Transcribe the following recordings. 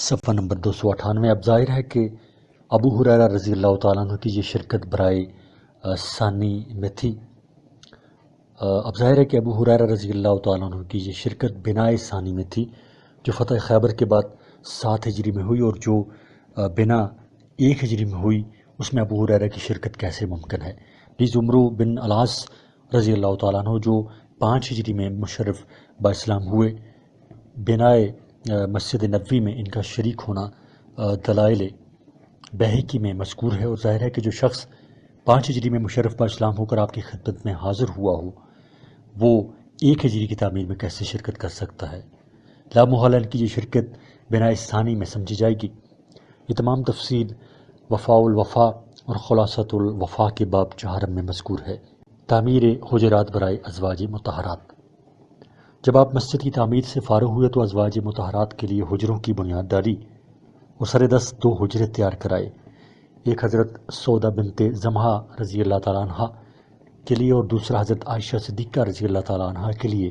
صفحہ نمبر 298۔ اب ظاہر ہے کہ ابو ہریرہ رضی اللہ تعالیٰ عنہ کی یہ شرکت برائے ثانی میں تھی۔ اب ظاہر ہے کہ ابو ہریرہ رضی اللہ تعالیٰ عنہ کی یہ شرکت بنائے ثانی میں تھی، جو فتح خیبر کے بعد 7 ہجری میں ہوئی، اور جو بنا 1 ہجری میں ہوئی اس میں ابو ہریرہ کی شرکت کیسے ممکن ہے؟ نیز عمرو بن العاص رضی اللہ تعالیٰ عنہ جو 5 ہجری میں مشرف با اسلام ہوئے، بنائے مسجد نبوی میں ان کا شریک ہونا دلائل بہقی میں مذکور ہے، اور ظاہر ہے کہ جو شخص 5 ہجری میں مشرف با اسلام ہو کر آپ کی خدمت میں حاضر ہوا ہو، وہ 1 ہجری کی تعمیر میں کیسے شرکت کر سکتا ہے؟ لا محالہ ان کی یہ شرکت بنائے ثانی میں سمجھی جائے گی۔ یہ تمام تفصیل وفاء الوفا اور خلاصۃ الوفا کے باب 4 میں مذکور ہے۔ تعمیر حجرات برائے ازواج مطہرات۔ جب آپ مسجد کی تعمیر سے فارغ ہوئے تو ازواج مطہرات کے لیے حجروں کی بنیاد ڈالی اور سر دست 2 حجرے تیار کرائے، ایک حضرت سودا بنت زمحہ رضی اللہ تعالیٰ عنہ کے لیے اور دوسرا حضرت عائشہ صدیقہ رضی اللہ تعالیٰ عنہ کے لیے۔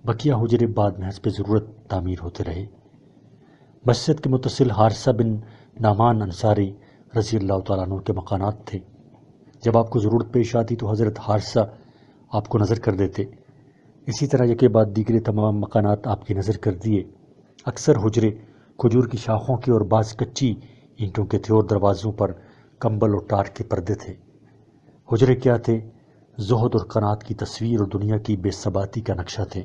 بقیہ حجرے بعد میں حسب ضرورت تعمیر ہوتے رہے۔ مسجد کے متصل حارثہ بن نعمان انصاری رضی اللہ تعالیٰ عنہ کے مکانات تھے۔ جب آپ کو ضرورت پیش آتی تو حضرت حارثہ آپ کو نظر کر دیتے، اسی طرح یکے بعد دیگرے تمام مکانات آپ کی نظر کر دیے۔ اکثر حجرے کھجور کی شاخوں کے اور بعض کچی اینٹوں کے تھے، اور دروازوں پر کمبل اور ٹار کے پردے تھے۔ حجرے کیا تھے؟ زہد اور قناعت کی تصویر اور دنیا کی بے ثباتی کا نقشہ تھے۔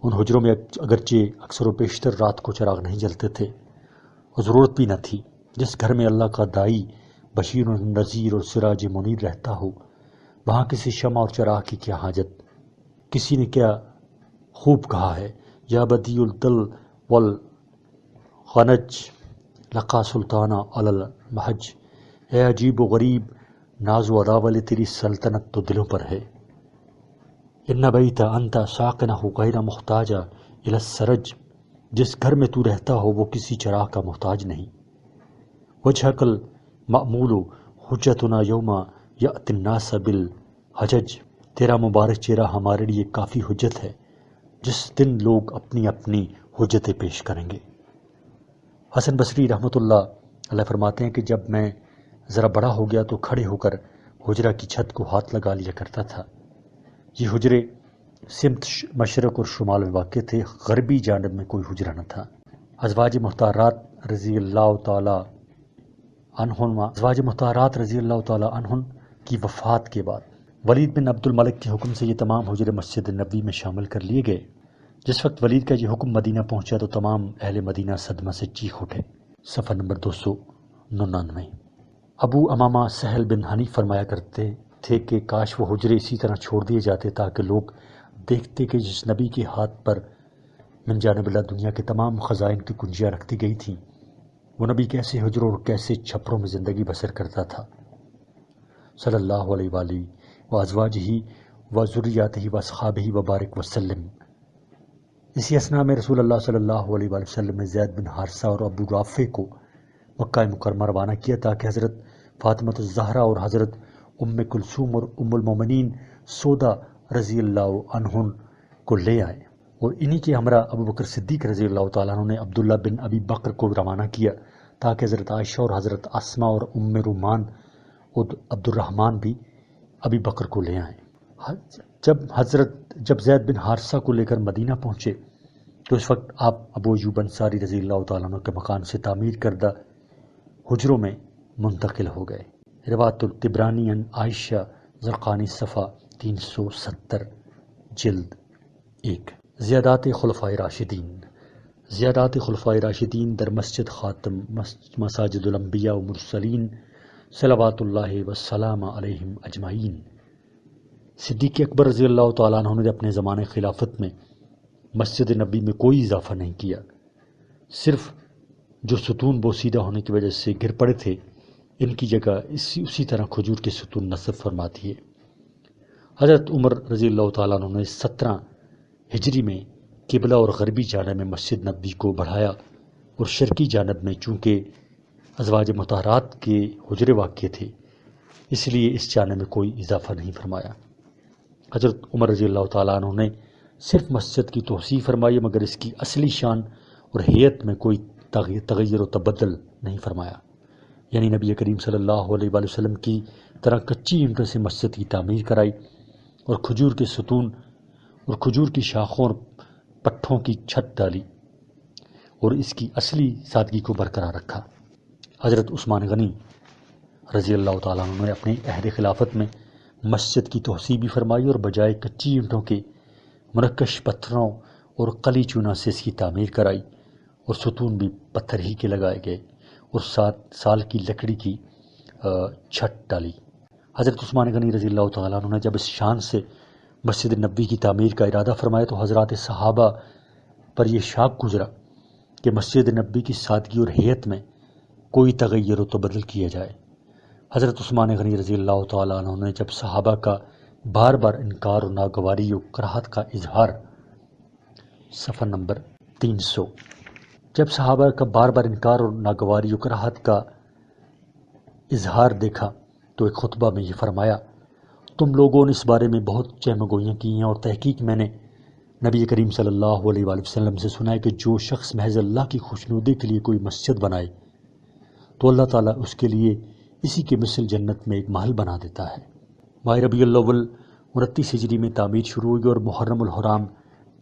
ان حجروں میں اگرچہ اکثر و بیشتر رات کو چراغ نہیں جلتے تھے اور ضرورت بھی نہ تھی۔ جس گھر میں اللہ کا دائی بشیر و نذیر اور سراج منیر رہتا ہو، وہاں کسی شمع اور چراغ کی کیا حاجت؟ کسی نے کیا خوب کہا ہے، یا بدیع الدل والغنج لقا سلطانہ علی المحج، اے عجیب و غریب ناز و ادا والے، تیری سلطنت تو دلوں پر ہے۔ ان بیت انت ساکنہ غیر محتاجہ الی السرج، جس گھر میں تو رہتا ہو وہ کسی چراغ کا محتاج نہیں۔ وجہک المأمول حجتنا یوم یأتی الناس بالحجج، تیرا مبارک چہرہ ہمارے لیے کافی حجت ہے جس دن لوگ اپنی اپنی حجتیں پیش کریں گے۔ حسن بصری رحمۃ اللہ علیہ فرماتے ہیں کہ جب میں ذرا بڑا ہو گیا تو کھڑے ہو کر حجرہ کی چھت کو ہاتھ لگا لیا کرتا تھا۔ یہ حجرے سمت مشرق اور شمال میں واقع تھے، غربی جانب میں کوئی حجرہ نہ تھا۔ ازواج مطہرات رضی اللہ تعالی عنہن کی وفات کے بعد ولید بن عبد الملک کے حکم سے یہ تمام حجرے مسجد نبوی میں شامل کر لیے گئے۔ جس وقت ولید کا یہ حکم مدینہ پہنچا تو تمام اہل مدینہ صدمہ سے چیخ اٹھے۔ صفحہ نمبر 299۔ ابو امامہ سہل بن حنیف فرمایا کرتے تھے کہ کاش وہ حجرے اسی طرح چھوڑ دیے جاتے تاکہ لوگ دیکھتے کہ جس نبی کے ہاتھ پر من جانب اللہ دنیا کے تمام خزائن کی کنجیاں رکھتی گئی تھیں، وہ نبی کیسے حجروں اور کیسے چھپروں میں زندگی بسر کرتا تھا، صلی اللہ علیہ وآلہ وازواجہ وذریاتہ واصحابہ وبارک وسلم۔ اسی اثناء میں رسول اللہ صلی اللہ علیہ وآلہ وسلم نے زید بن حارثہ اور ابو رافع کو مکہ مکرمہ روانہ کیا تاکہ حضرت فاطمہ الزہرا اور حضرت ام کلثوم اور ام المومنین سودا رضی اللہ عنہن کو لے آئے، اور انہی کے ہمراہ ابو بکر صدیق رضی اللہ تعالیٰ عنہ نے عبداللہ بن ابی بکر کو روانہ کیا تاکہ حضرت عائشہ اور حضرت اسما اور ام رومان اور عبد الرحمن بھی ابی بکر کو لے آئیں۔ جب زید بن حارثہ کو لے کر مدینہ پہنچے تو اس وقت آپ ابو ایوب انصاری رضی اللہ تعالیٰ عنہ کے مکان سے تعمیر کردہ حجروں میں منتقل ہو گئے۔ روایت الطبرانی عن عائشہ زرقانی صفحہ 370 جلد 1۔ زیادات خلفائے راشدین۔ زیادات خلفائے راشدین در مسجد خاتم مساجد الانبیاء و مرسلین صلوات اللہ وسلام علیہم اجمعین۔ صدیق اکبر رضی اللہ تعالیٰ عنہ نے اپنے زمانے خلافت میں مسجد نبی میں کوئی اضافہ نہیں کیا، صرف جو ستون بوسیدہ ہونے کی وجہ سے گر پڑے تھے ان کی جگہ اسی طرح کھجور کے ستون نصب فرما دیے۔ حضرت عمر رضی اللہ تعالیٰ عنہ نے 17 ہجری میں قبلہ اور غربی جانب میں مسجد نبوی کو بڑھایا، اور شرقی جانب میں چونکہ ازواج مطہرات کے حجرے واقع تھے اس لیے اس جانب میں کوئی اضافہ نہیں فرمایا۔ حضرت عمر رضی اللہ تعالیٰ عنہ نے صرف مسجد کی توسیع فرمائی، مگر اس کی اصلی شان اور ہیئت میں کوئی تغیر و تبدل نہیں فرمایا، یعنی نبی کریم صلی اللہ علیہ وآلہ وسلم کی طرح کچی اینٹوں سے مسجد کی تعمیر کرائی اور کھجور کے ستون اور کھجور کی شاخوں اور پٹھوں کی چھت ڈالی اور اس کی اصلی سادگی کو برقرار رکھا۔ حضرت عثمان غنی رضی اللہ تعالیٰ عنہ نے اپنے عہد خلافت میں مسجد کی توسیع بھی فرمائی اور بجائے کچی اینٹوں کے منقش پتھروں اور قلی چونا سے اس کی تعمیر کرائی اور ستون بھی پتھر ہی کے لگائے گئے اور 7 سال کی لکڑی کی چھت ڈالی۔ حضرت عثمان غنی رضی اللہ تعالیٰ عنہ نے جب اس شان سے مسجد نبوی کی تعمیر کا ارادہ فرمایا تو حضرات صحابہ پر یہ شاق گزرا کہ مسجد نبوی کی سادگی اور ہیئت میں کوئی تغیر و تبدل کیا جائے۔ حضرت عثمان غنی رضی اللہ تعالیٰ عنہ نے جب صحابہ کا بار بار انکار اور ناگواری و کراہت کا اظہار، صفحہ نمبر 300، جب صحابہ کا بار بار انکار اور ناگواری و کراہت کا اظہار دیکھا تو ایک خطبہ میں یہ فرمایا، تم لوگوں نے اس بارے میں بہت چہم گوئیاں کی ہیں اور تحقیق میں نے نبی کریم صلی اللہ علیہ وآلہ وسلم سے سنا ہے کہ جو شخص محض اللہ کی خوشنودی کے لیے کوئی مسجد بنائے تو اللہ تعالیٰ اس کے لیے اسی کے مثل جنت میں ایک محل بنا دیتا ہے۔ ماہ ربیع الاول 29 ہجری میں تعمیر شروع ہوئی اور محرم الحرام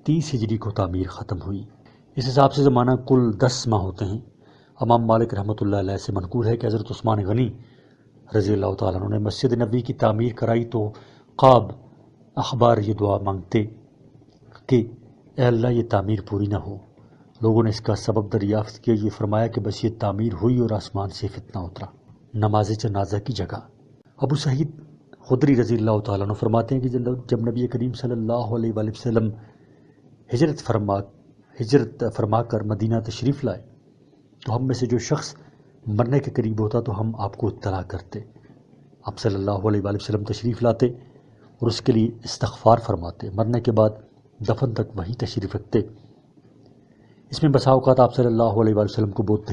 30 ہجری کو تعمیر ختم ہوئی۔ اس حساب سے زمانہ کل 10 ماہ ہوتے ہیں۔ امام مالک رحمۃ اللہ علیہ سے منقول ہے کہ حضرت عثمان غنی رضی اللہ تعالیٰ عنہ نے مسجد نبوی کی تعمیر کرائی تو قاب اخبار یہ دعا مانگتے کہ اے اللہ یہ تعمیر پوری نہ ہو۔ لوگوں نے اس کا سبب دریافت کیا، یہ فرمایا کہ بس یہ تعمیر ہوئی اور آسمان سے فتنہ اترا۔ نماز جنازہ کی جگہ ابو سعید خدری رضی اللہ تعالیٰ عنہ فرماتے ہیں کہ جب نبی کریم صلی اللہ علیہ وآلہ وسلم ہجرت فرما کر مدینہ تشریف لائے تو ہم میں سے جو شخص مرنے کے قریب ہوتا تو ہم آپ کو اطلاع کرتے۔ آپ صلی اللہ علیہ وآلہ وسلم تشریف لاتے اور اس کے لیے استغفار فرماتے، مرنے کے بعد دفن تک وہی تشریف رکھتے۔ اس میں بسا اوقات آپ صلی اللہ علیہ وآلہ وسلم کو بہت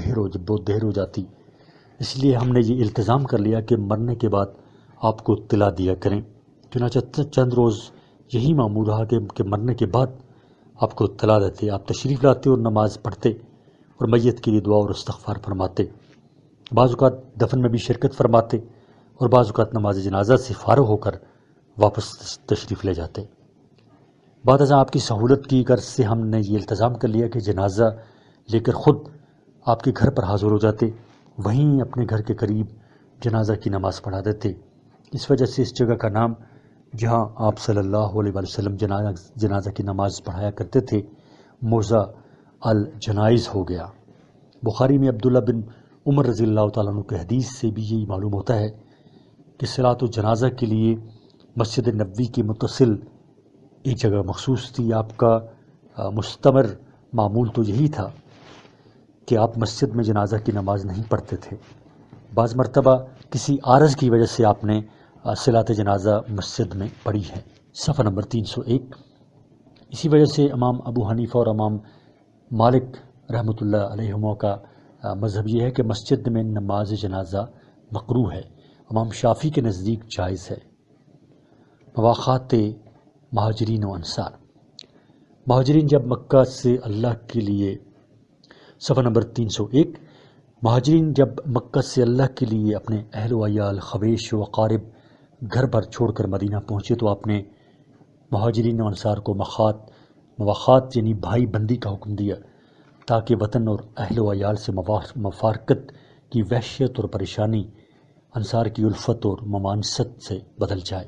دیر ہو جاتی، اس لیے ہم نے یہ التزام کر لیا کہ مرنے کے بعد آپ کو اطلاع دیا کریں۔ چنانچہ چند روز یہی معمول رہا کہ مرنے کے بعد آپ کو اطلاع دیتے، آپ تشریف لاتے اور نماز پڑھتے اور میت کے لیے دعا اور استغفار فرماتے۔ بعض اوقات دفن میں بھی شرکت فرماتے اور بعض اوقات نماز جنازہ سے فارغ ہو کر واپس تشریف لے جاتے۔ بعد ازاں آپ کی سہولت کی غرض سے ہم نے یہ التزام کر لیا کہ جنازہ لے کر خود آپ کے گھر پر حاضر ہو جاتے، وہیں اپنے گھر کے قریب جنازہ کی نماز پڑھا دیتے۔ اس وجہ سے اس جگہ کا نام جہاں آپ صلی اللہ علیہ وآلہ وسلم جنازہ کی نماز پڑھایا کرتے تھے موضع الجنائز ہو گیا۔ بخاری میں عبداللہ بن عمر رضی اللہ تعالیٰ عنہ کے حدیث سے بھی یہی معلوم ہوتا ہے کہ صلاۃ و جنازہ کے لیے مسجد نبوی کی متصل ایک جگہ مخصوص تھی۔ آپ کا مستمر معمول تو یہی تھا کہ آپ مسجد میں جنازہ کی نماز نہیں پڑھتے تھے۔ بعض مرتبہ کسی عارض کی وجہ سے آپ نے صلاۃ جنازہ مسجد میں پڑھی ہے۔ صفحہ نمبر 301۔ اسی وجہ سے امام ابو حنیفہ اور امام مالک رحمۃ اللہ علیہما کا مذہب یہ ہے کہ مسجد میں نماز جنازہ مکروہ ہے۔ امام شافعی کے نزدیک جائز ہے۔ مواخات مہاجرین و انصار، مہاجرین جب مکہ سے اللہ کے لیے، صفحہ نمبر 301، مہاجرین جب مکہ سے اللہ کے لیے اپنے اہل و عیال، خویش و اقارب گھر پر چھوڑ کر مدینہ پہنچے تو آپ نے مہاجرین و انصار کو مواخات یعنی بھائی بندی کا حکم دیا تاکہ وطن اور اہل و عیال سے مفارقت کی وحشت اور پریشانی انصار کی الفت اور ممانست سے بدل جائے۔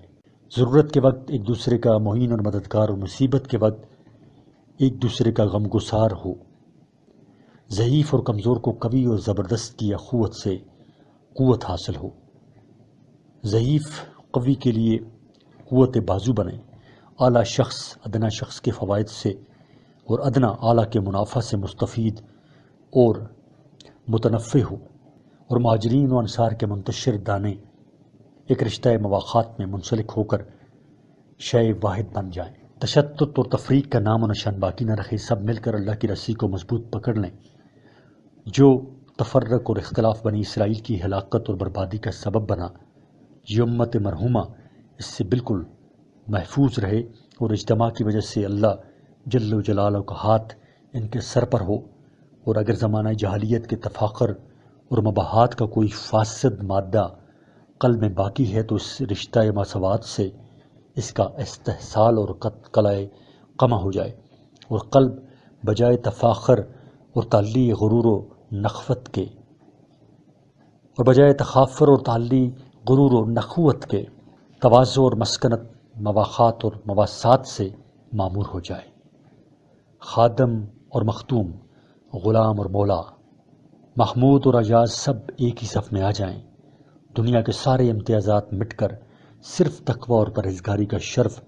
ضرورت کے وقت ایک دوسرے کا معین اور مددگار اور مصیبت کے وقت ایک دوسرے کا غمگسار ہو، ضعیف اور کمزور کو قوی اور زبردست کی اخوت سے قوت حاصل ہو، ضعیف قوی کے لیے قوت بازو بنے، اعلیٰ شخص ادنا شخص کے فوائد سے اور ادنا اعلیٰ کے منافع سے مستفید اور متنفع ہو، اور مہاجرین و انصار کے منتشر دانے ایک رشتہ مواخات میں منسلک ہو کر شے واحد بن جائیں۔ تشتت اور تفریق کا نام و نشان باقی نہ رکھے، سب مل کر اللہ کی رسی کو مضبوط پکڑ لیں۔ جو تفرق اور اختلاف بنی اسرائیل کی ہلاکت اور بربادی کا سبب بنا، یہ امت مرحومہ اس سے بالکل محفوظ رہے اور اجتماع کی وجہ سے اللہ جل و جلالہ کا ہاتھ ان کے سر پر ہو اور اگر زمانہ جاہلیت کے تفاخر اور مباحات کا کوئی فاسد مادہ قلب میں باقی ہے تو اس رشتہ مساوات سے اس کا استحصال اور قلع قمع ہو جائے، اور قلب بجائے تفاخر اور تعلی غرور و نخوت کے تواضع اور مسکنت، مواخات اور مواسات سے معمور ہو جائے۔ خادم اور مخدوم، غلام اور مولا، محمود اور اجاز سب ایک ہی صف میں آ جائیں، دنیا کے سارے امتیازات مٹ کر صرف تقوی اور پرہیزگاری کا شرف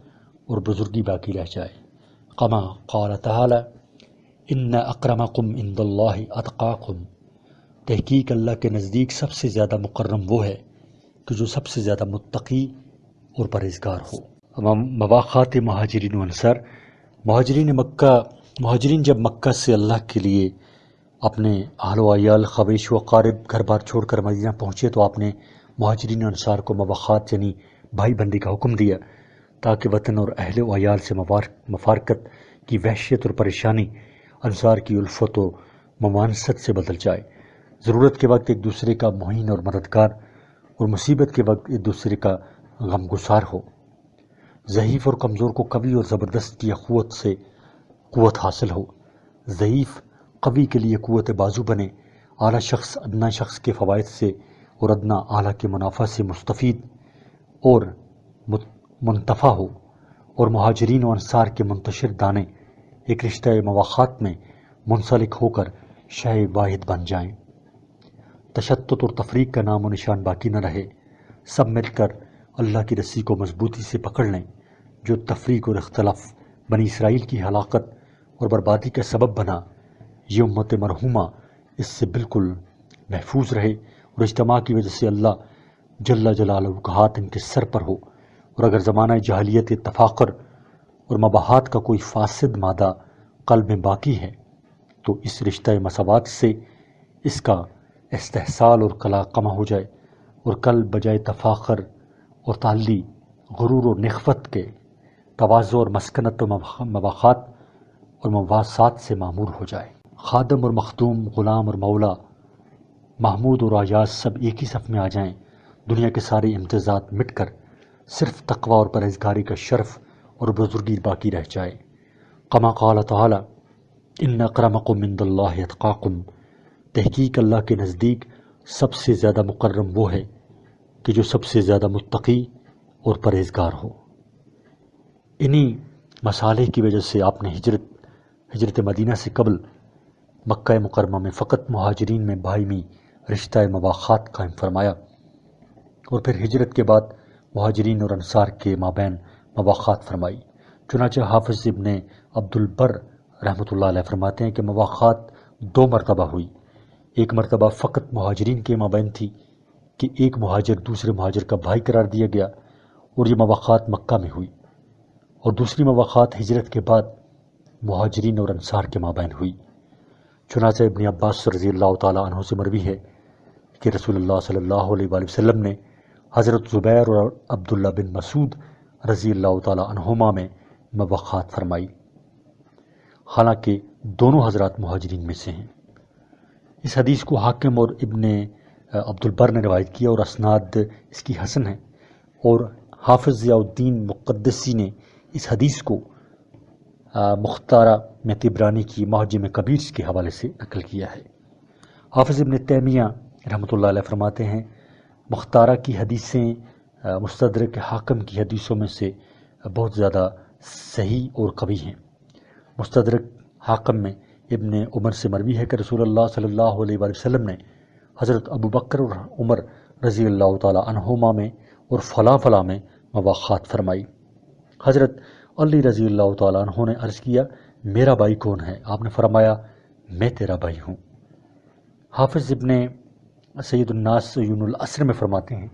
اور بزرگی باقی رہ جائے۔ کما قال تعالی ان اکرمکم عند اللہ اتقاکم، تحقیق اللہ کے نزدیک سب سے زیادہ مکرم وہ ہے کہ جو سب سے زیادہ متقی اور پرہیزگار ہو۔ مواخات مہاجرین و انصار، مہاجرین جب مکہ سے اللہ کے لیے اپنے اہل و عیال، خویش و اقارب گھر بار چھوڑ کر مدینہ پہنچے تو آپ نے مہاجرین و انصار کو مواخات یعنی بھائی بندی کا حکم دیا تاکہ وطن اور اہل و عیال سے مفارقت کی وحشت اور پریشانی انصار کی الفت و ممانست سے بدل جائے۔ ضرورت کے وقت ایک دوسرے کا معین اور مددگار، اور مصیبت کے وقت ایک دوسرے کا غمگسار ہو۔ ضعیف اور کمزور کو قوی اور زبردست کی قوت سے قوت حاصل ہو۔ ضعیف قوی کے لیے قوت بازو بنے، اعلیٰ شخص ادنا شخص کے فوائد سے اور ادنا اعلیٰ کے منافع سے مستفید اور منتفع ہو، اور مہاجرین و انصار کے منتشر دانے ایک رشتہ مواخات میں منسلک ہو کر شے واحد بن جائیں۔ تشتت اور تفریق کا نام و نشان باقی نہ رہے، سب مل کر اللہ کی رسی کو مضبوطی سے پکڑ لیں۔ جو تفریق اور اختلاف بنی اسرائیل کی ہلاکت اور بربادی کا سبب بنا، یہ امت مرحومہ اس سے بالکل محفوظ رہے، اور اجتماع کی وجہ سے اللہ جل جلالہ کا ہاتھ ان کے سر پر ہو۔ اور اگر زمانہ جاہلیت تفاخر اور مباحات کا کوئی فاسد مادہ قلب میں باقی ہے تو اس رشتہ مساوات سے اس کا استحصال اور قلع قمع ہو جائے، اور قلب بجائے تفاخر اور تعلی غرور و نخوت کے تواضع اور مسکنت و مواخات اور مواسات سے معمور ہو جائے۔ خادم اور مخدوم، غلام اور مولا، محمود اور اعجاز سب ایک ہی صف میں آ جائیں، دنیا کے سارے امتیازات مٹ کر صرف تقوی اور پرہیزگاری کا شرف اور بزرگی باقی رہ جائے۔ کما قال تعالی ان اکرمکم عند اللہ اتقاکم، تحقیق اللہ کے نزدیک سب سے زیادہ مکرم وہ ہے کہ جو سب سے زیادہ متقی اور پرہیزگار ہو۔ انہی مصالح کی وجہ سے آپ نے ہجرت مدینہ سے قبل مکہ مکرمہ میں فقط مہاجرین میں باہمی رشتہ مواخات قائم فرمایا، اور پھر ہجرت کے بعد مہاجرین اور انصار کے مابین مواخات فرمائی۔ چنانچہ حافظ ابن عبد البر رحمۃ اللہ علیہ فرماتے ہیں کہ مواخات 2 مرتبہ ہوئی۔ ایک مرتبہ فقط مہاجرین کے مابین تھی کہ ایک مہاجر دوسرے مہاجر کا بھائی قرار دیا گیا، اور یہ مواخات مکہ میں ہوئی، اور دوسری مواخات ہجرت کے بعد مہاجرین اور انصار کے مابین ہوئی۔ چنانچہ ابن عباس رضی اللہ تعالیٰ عنہ سے مروی ہے کہ رسول اللہ صلی اللہ علیہ وآلہ وسلم نے حضرت زبیر اور عبداللہ بن مسعود رضی اللہ تعالیٰ عنہما میں مواخات فرمائی، حالانکہ دونوں حضرات مہاجرین میں سے ہیں۔ اس حدیث کو حاکم اور ابن عبد البر نے روایت کیا، اور اسناد اس کی حسن ہے، اور حافظ ضیاء الدین مقدسی نے اس حدیث کو مختارہ میں طبرانی کی معجم کبیر کے حوالے سے نقل کیا ہے۔ حافظ ابن تیمیہ رحمۃ اللہ علیہ فرماتے ہیں مختارہ کی حدیثیں مستدرک حاکم کی حدیثوں میں سے بہت زیادہ صحیح اور قوی ہیں۔ مستدرک حاکم میں ابن عمر سے مروی ہے کہ رسول اللہ صلی اللہ علیہ وآلہ وسلم نے حضرت ابو بکر اور عمر رضی اللہ تعالیٰ عنہما میں اور فلاں فلاں میں مواخات فرمائی۔ حضرت علی رضی اللہ تعالیٰ عنہ نے عرض کیا میرا بھائی کون ہے؟ آپ نے فرمایا میں تیرا بھائی ہوں۔ حافظ ابن سید الناس عیون العصر میں فرماتے ہیں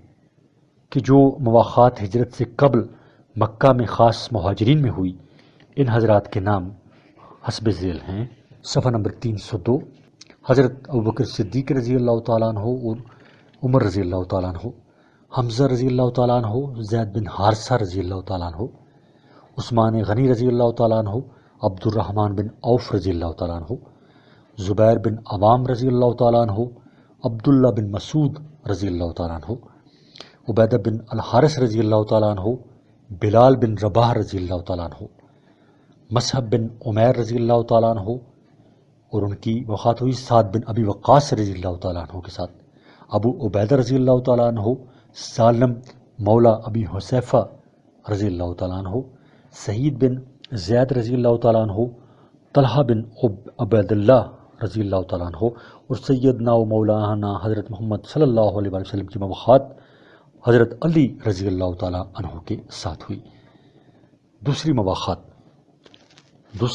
کہ جو مواخات ہجرت سے قبل مکہ میں خاص مہاجرین میں ہوئی، ان حضرات کے نام حسب ذیل ہیں۔ صفحہ نمبر 302، حضرت ابوبکر صدیق رضی اللہ تعالیٰ عنہ اور عمر رضی اللہ تعالیٰ عنہ، حمزہ رضی اللہ تعالیٰ عنہ، زید بن حارثہ رضی اللہ تعالیٰ عنہ، عثمان غنی رضی اللہ تعالیٰ عنہ، عبد الرحمن بن عوف رضی اللہ تعالیٰ عنہ، زبیر بن عوام رضی اللہ تعالیٰ عنہ، عبداللہ بن مسعود رضی اللہ تعالیٰ عنہ، عبیدہ بن الحارث رضی اللہ تعالیٰ عنہ، بلال بن رباح رضی اللہ تعالیٰ عنہ، مصعب بن عمیر رضی اللہ تعالیٰ عنہ، اور ان کی وفات ہوئی سعد بن ابی وقاص رضی اللہ تعالیٰ عنہ کے ساتھ، ابو عبیدہ رضی اللہ تعالیٰ عنہ، سالم مولا ابی حذیفہ رضی اللہ تعالیٰ عنہ، سعید بن زید رضی اللہ تعالیٰ عنہ، طلحہ بن عبید اللہ رضی اللہ تعالیٰ عنہ، اور سیدنا و مولانا حضرت محمد صلی اللہ علیہ وسلم کی مواخات حضرت علی رضی اللہ تعالیٰ عنہ کے ساتھ ہوئی۔ دوسری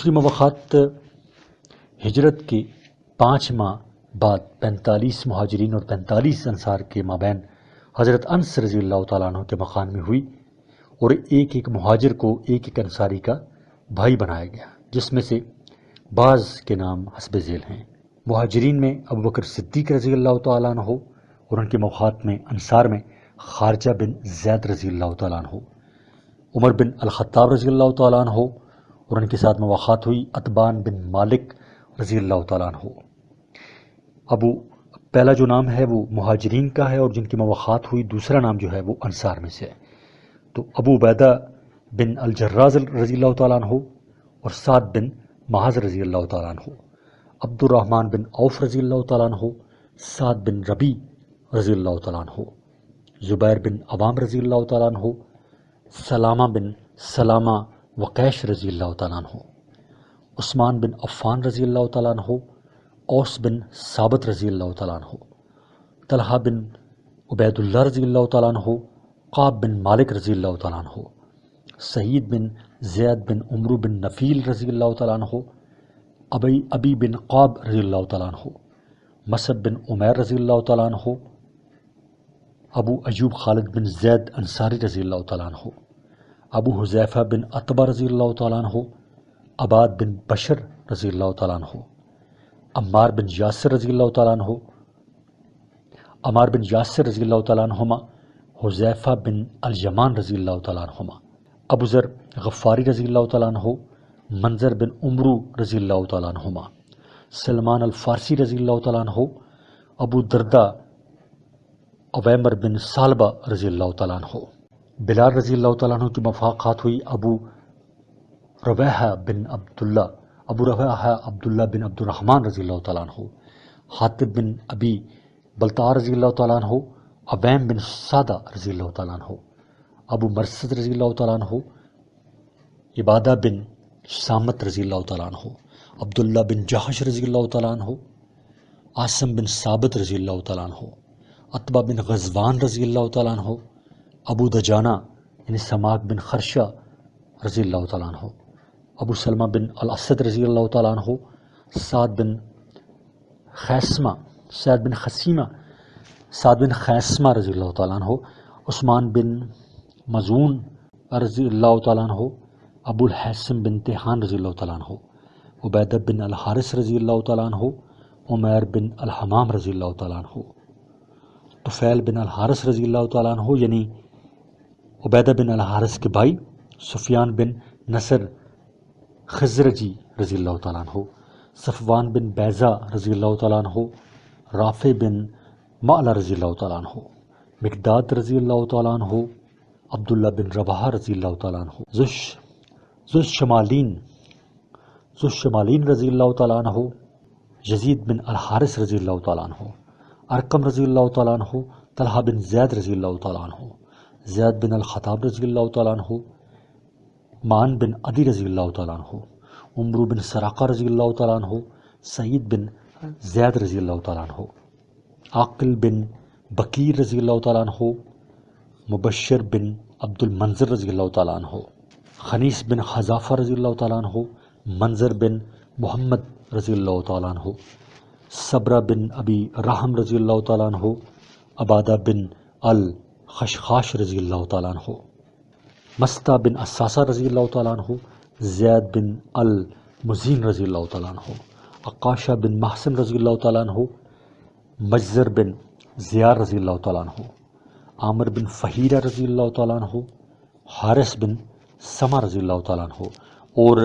مواخات ہجرت کے 5 ماہ بعد 45 مہاجرین اور 45 انصار کے مابین حضرت انس رضی اللہ تعالیٰ عنہ کے مکان میں ہوئی، اور ایک مہاجر کو ایک انصاری کا بھائی بنایا گیا، جس میں سے بعض کے نام حسب ذیل ہیں۔ مہاجرین میں ابو بکر صدیق رضی اللہ تعالیٰ عنہ، اور ان کے مواخات میں انصار میں خارجہ بن زید رضی اللہ تعالیٰ عنہ، عمر بن الخطاب رضی اللہ تعالیٰ عنہ، اور ان کے ساتھ مواخات ہوئی عتبان بن مالک رضی اللہ تعالیٰ عنہ۔ پہلا جو نام ہے وہ مہاجرین کا ہے، اور جن کی مواخات ہوئی دوسرا نام جو ہے وہ انصار میں سے ہے۔ تو ابو عبیدہ بن الجراز رضی اللہ تعالیٰ عنہ، اور سعد بن معاذ رضی اللہ تعالیٰ عنہ، عبد الرحمن بن عوف رضی اللہ تعالیٰ عنہ، سعد بن ربی رضی اللہ تعالیٰ عنہ، زبیر بن عوام رضی اللہ تعالیٰ عنہ، سلامہ بن سلامہ وقیش رضی اللہ تعالیٰ عنہ، عثمان بن عفان رضی اللہ تعالیٰ عنہ، اوس بن ثابت رضی اللہ تعالیٰ عنہ، طلحہ بن عبید اللہ رضی اللہ تعالیٰ عنہ، قاب بن مالک رضی اللہ تعالیٰ عنہ، سعید بن زید بن عمرو بن نفیل رضی اللہ تعالیٰ عنہ، ابی بن قاب رضی اللہ تعالیٰ عنہ، مصعب بن عمیر رضی اللہ تعالیٰ عنہ، ابو ایوب خالد بن زید انصاری رضی اللہ تعالیٰ عنہ، ابو حذیفہ بن عتبہ رضی اللہ تعالیٰ عنہ، عباد بن بشر رضی اللہ تعالیٰ عنہ، عمار بن یاسر رضی اللہ تعالیٰ عنہ، عمار بن یاسر رضی اللہ تعالیٰ عنہما، حذیفہ بن الیمان رضی اللہ تعالیٰ عنہما، ابو ذر غفاری رضی اللہ تعالیٰ عنہ، منظر بن عمرو رضی اللہ تعالیٰ عنہما، سلمان الفارسی رضی اللہ تعالیٰ عنہ، ابو دردہ عویمر بن سالبہ رضی اللہ تعالیٰ عنہ، بلال رضی اللہ تعالیٰ عنہ کی مواخات ہوئی ابو رواحہ عبداللہ بن عبد الرحمن رضی اللہ تعالیٰ عنہ، حاطب بن ابی بلتع رضی اللہ تعالیٰ عنہ، عویم بن سادہ رضی اللہ تعالیٰ عنہ، ابو مرثد رضی اللہ تعالیٰ عنہ، عبادہ بن سامت رضی اللہ تعالیٰ عنہ، عبداللہ بن جحش رضی اللہ تعالیٰ عنہ، عاصم بن ثابت رضی اللہ تعالیٰ عنہ، عتبہ بن غزوان رضی اللہ تعالیٰ عنہ، ابو دجانہ یعنی سماک بن خرشہ رضی اللہ تعالیٰ عنہ، ابو سلمہ بن الاسد رضی اللہ تعالیٰ عنہ، سعد بن خیسمہ رضی اللہ تعالیٰ عنہ، عثمان بن مزون رضی اللہ تعالیٰ عنہ، ابو الحسن بن تیحان رضی اللہ تعالیٰ عنہ، عبیدہ بن الحارث رضی اللہ تعالیٰ عنہ، عمیر بن الحمام رضی اللہ تعالیٰ عنہ، طفیل بن الحارث رضی اللہ تعالیٰ عنہ یعنی عبیدہ بن الحارث کے بھائی، سفیان بن نصر خزرجی رضی اللہ تعالیٰ عنہ، صفوان بن بیضہ رضی اللہ تعالیٰ عنہ، رافع بن معلہ رضی اللہ تعالیٰ عنہ، مقداد رضی اللہ تعالیٰ عنہ، عبداللہ بن رباح رضی اللہ تعالیٰ عنہ، ذو الشمالین رضی اللہ تعالیٰ عنہ، یزید بن الحارث رضی اللہ تعالیٰ عنہ، ارقم رضی اللہ تعالیٰ عنہ، طلحہ بن زید رضی اللہ تعالیٰ عنہ، زید بن الخطاب رضی اللہ تعالیٰ عنہ، مان بن عدی رضی اللہ تعالیٰ عنہ، عمرو بن سراقہ رضی اللہ تعالیٰ عنہ، سعید بن زید رضی اللہ تعالیٰ عنہ، عاقل بن بکیر رضی اللہ تعالیٰ عنہ، مبشر بن عبد المنظر رضی اللہ تعالیٰ عنہ، خنیس بن حذافہ رضی اللہ تعالیٰ عنہ، منظر بن محمد رضی اللہ تعالیٰ عنہ، صبرہ بن ابی رحم رضی اللہ تعالیٰ عنہ، عبادہ بن الخشخاش رضی اللہ تعالیٰ عنہ، مستہ بن اساسہ رضی اللہ تعالیٰ عنہ، زید بن المزین رضی اللہ تعالیٰ عنہ، عقاشہ بن محسن رضی اللہ تعالیٰ عنہ، مجزر بن زیار رضی اللہ تعالیٰ عنہ، عامر بن فہیرہ رضی اللہ تعالیٰ عنہ، حارث بن سما رضی اللہ تعالیٰ عنہ، اور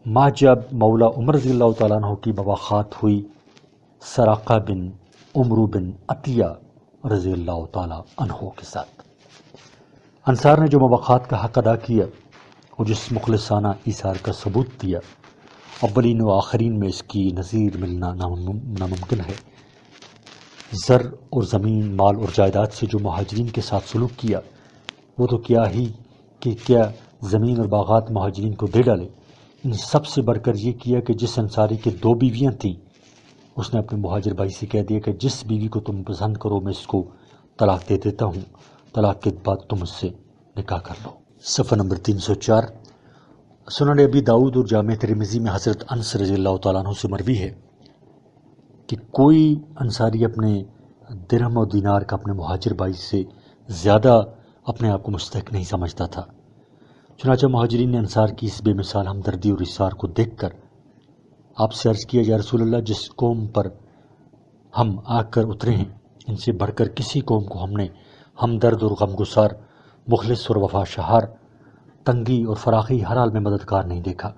ماہ جب مولا عمر رضی اللہ تعالیٰ عنہ کی مواخات ہوئی سراقہ بن عمرو بن عطیہ رضی اللہ تعالیٰ عنہ کے ساتھ، انصار نے جو مواخات کا حق ادا کیا اور جس مخلصانہ ایثار کا ثبوت دیا، اولین و آخرین میں اس کی نظیر ملنا ناممکن ہے۔ زر اور زمین، مال اور جائیداد سے جو مہاجرین کے ساتھ سلوک کیا، وہ تو کیا زمین اور باغات مہاجرین کو دے ڈالے، ان سب سے بڑھ کر یہ کیا کہ جس انصاری کے 2 بیویاں تھیں، اس نے اپنے مہاجر بھائی سے کہہ دیا کہ جس بیوی کو تم پسند کرو میں اس کو طلاق دے دیتا ہوں، طلاق کے بعد تم اس سے نکاح کر لو۔ صفحہ نمبر 304۔ سنن ابی داؤد اور جامع ترمذی میں حضرت انس رضی اللہ تعالیٰ عنہ سے مروی ہے کہ کوئی انصاری اپنے درہم و دینار کا اپنے مہاجر بھائی سے زیادہ اپنے آپ کو مستحق نہیں سمجھتا تھا۔ چنانچہ مہاجرین نے انصار کی اس بے مثال ہمدردی اور اصرار کو دیکھ کر آپ سے عرض کیا، یا رسول اللہ، جس قوم پر ہم آ کر اترے ہیں ان سے بڑھ کر کسی قوم کو ہم نے ہمدرد اور غمگسار، مخلص اور وفا شہار، تنگی اور فراخی ہر حال میں مددگار نہیں دیکھا۔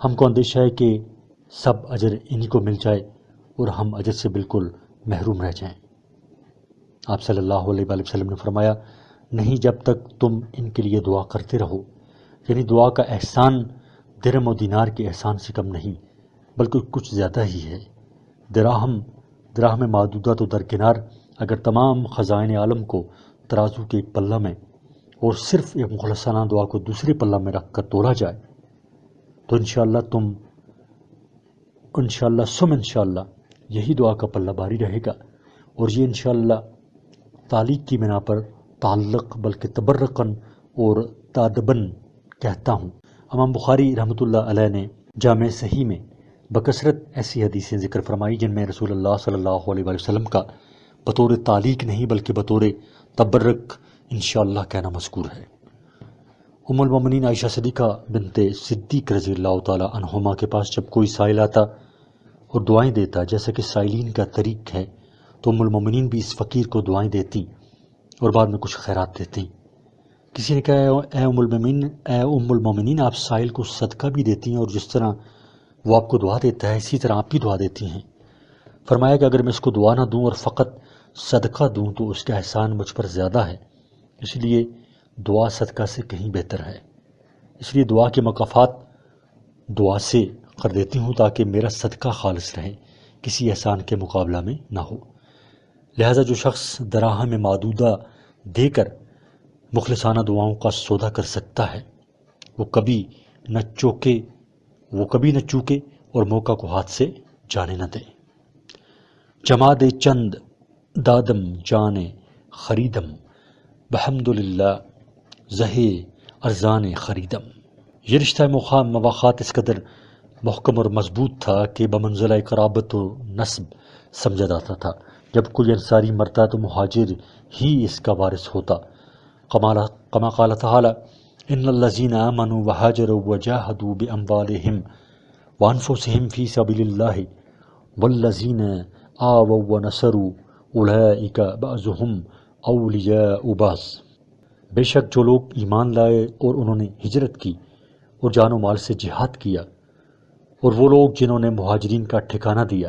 ہم کو اندیشہ ہے کہ سب اجر انہی کو مل جائے اور ہم اجر سے بالکل محروم رہ جائیں۔ آپ صلی اللہ علیہ وآلہ وسلم نے فرمایا، نہیں، جب تک تم ان کے لیے دعا کرتے رہو، یعنی دعا کا احسان درہم و دینار کے احسان سے کم نہیں بلکہ کچھ زیادہ ہی ہے۔ دراہم معدودہ تو درکنار، اگر تمام خزائن عالم کو ترازو کے ایک پلہ میں اور صرف ایک مخلصانہ دعا کو دوسرے پلہ میں رکھ کر تولا جائے تو انشاءاللہ یہی دعا کا پلہ بھاری رہے گا، اور یہ انشاءاللہ تعلیق کی بنا پر تعلق بلکہ تبرکن اور تادبن کہتا ہوں۔ امام بخاری رحمۃ اللہ علیہ نے جامع صحیح میں بکثرت ایسی حدیثیں ذکر فرمائی جن میں رسول اللہ صلی اللہ علیہ وآلہ وسلم کا بطور تعلیق نہیں بلکہ بطور تبرک انشاءاللہ کہنا مذکور ہے۔ ام المومنین عائشہ صدیقہ بنت صدیق رضی اللہ تعالی عنہما کے پاس جب کوئی سائل آتا اور دعائیں دیتا جیسا کہ سائلین کا طریق ہے، تو ام المومنین بھی اس فقیر کو دعائیں دیتی اور بعد میں کچھ خیرات دیتی۔ کسی نے کہا، اے ام المومنین، آپ سائل کو صدقہ بھی دیتی ہیں اور جس طرح وہ آپ کو دعا دیتا ہے اسی طرح آپ بھی دعا دیتی ہیں۔ فرمایا کہ اگر میں اس کو دعا نہ دوں اور فقط صدقہ دوں تو اس کا احسان مجھ پر زیادہ ہے، اس لیے دعا صدقہ سے کہیں بہتر ہے، اس لیے دعا کے مقافات دعا سے کر دیتی ہوں تاکہ میرا صدقہ خالص رہے، کسی احسان کے مقابلہ میں نہ ہو۔ لہٰذا جو شخص دراہم معدودہ دے کر مخلصانہ دعاؤں کا سودا کر سکتا ہے وہ کبھی نہ چوکے اور موقع کو ہاتھ سے جانے نہ دے۔ جماد چند دادم جان خریدم، بحمدللہ زہے ارزان خریدم۔ یہ رشتہ مواخات اس قدر محکم اور مضبوط تھا کہ بمنزلہ قرابت و نسب سمجھا جاتا تھا۔ جب کوئی انصاری مرتا تو مہاجر ہی اس کا وارث ہوتا، کما قال تعالی، ان الذین آمنوا وہاجروا وجاہدوا باموالہم وانفسہم فی سبیل اللہ والذین آووا ونصروا اولئک بعضهم اولیاء بعض۔ بے شک جو لوگ ایمان لائے اور انہوں نے ہجرت کی اور جان و مال سے جہاد کیا، اور وہ لوگ جنہوں نے مہاجرین کا ٹھکانہ دیا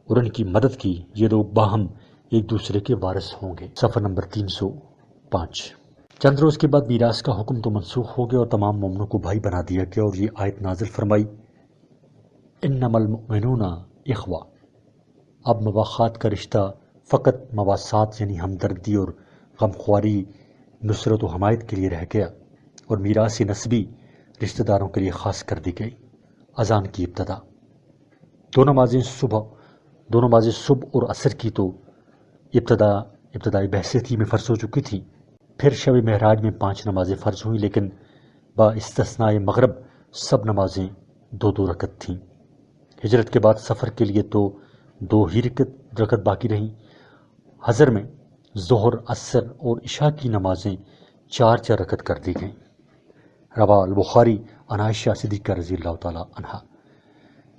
اور ان کی مدد کی، یہ لوگ باہم ایک دوسرے کے وارث ہوں گے۔ صفحہ نمبر 305۔ چند روز کے بعد میراث کا حکم تو منسوخ ہو گیا اور تمام مومنوں کو بھائی بنا دیا گیا، اور یہ آیت نازل فرمائی، انما المؤمنون اخوہ۔ اب مواخات کا رشتہ فقط مواسات یعنی ہمدردی اور غمخواری، نصرت و حمایت کے لیے رہ گیا، اور میراث نسبی رشتہ داروں کے لیے خاص کر دی گئی۔ اذان کی ابتدا، دو نمازیں صبح اور عصر کی تو ابتدائی بحثیت میں فرض ہو چکی تھی، پھر شب معراج میں 5 نمازیں فرض ہوئیں، لیکن با استثناء مغرب سب نمازیں 2 رکعت تھیں۔ ہجرت کے بعد سفر کے لیے تو 2 ہی رکعت باقی رہیں۔ حضر میں ظہر، عصر اور عشاء کی نمازیں 4 رکعت کر دی گئیں۔ رواہ البخاری عن عائشہ صدیقہ رضی اللہ تعالی عنہا۔